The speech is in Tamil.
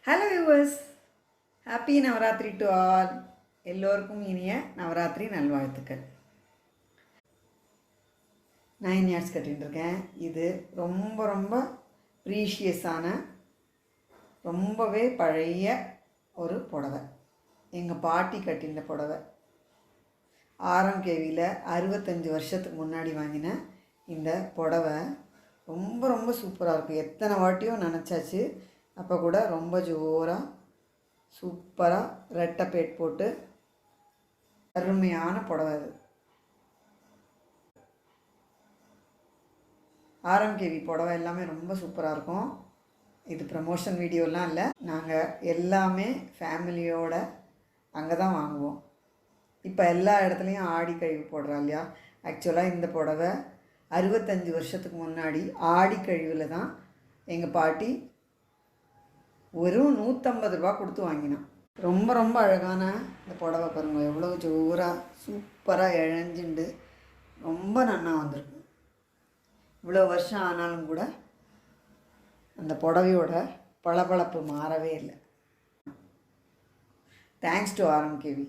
Hello viewers, happy Navaratri to all. எல்லோருக்கும் இனிய நவராத்திரி நல்வாழ்த்துக்கள். 9 yards கட்டிகிட்டுருக்கேன். இது ரொம்ப ரொம்ப ப்ரீஷியஸான ரொம்பவே பழைய ஒரு புடவை. எங்கள் பாட்டி கட்டின புடவை. ஆர்எம்கேவியில் 65 வருஷத்துக்கு முன்னாடி வாங்கின இந்த புடவை ரொம்ப ரொம்ப சூப்பராக இருக்கும். எத்தனை வாட்டியோ நினச்சாச்சு. அப்போ கூட ரொம்ப ஜோராக சூப்பராக ரெட்டை பேட் போட்டு அருமையான புடவை. அது ஆர்எம்கேவி புடவை எல்லாமே ரொம்ப சூப்பராக இருக்கும். இது ப்ரமோஷன் வீடியோலாம் இல்லை, நாங்கள் எல்லாமே ஃபேமிலியோடு அங்கே தான் வாங்குவோம். இப்போ எல்லா இடத்துலையும் ஆடி கழிவு போடுறா இல்லையா. ஆக்சுவலாக இந்த புடவை 65 வருஷத்துக்கு முன்னாடி ஆடி கழிவில் தான் எங்கள் பாட்டி வெறும் 150 ரூபா கொடுத்து வாங்கினான். ரொம்ப ரொம்ப அழகான இந்த புடவை பாருங்க, எவ்வளோ ஜோராக சூப்பராக இழஞ்சுண்டு ரொம்ப நன்னா வந்திருக்கு. இவ்வளோ வருஷம் ஆனாலும் கூட அந்த புடவையோட பளபளப்பு மாறவே இல்லை. Thanks to RMKV.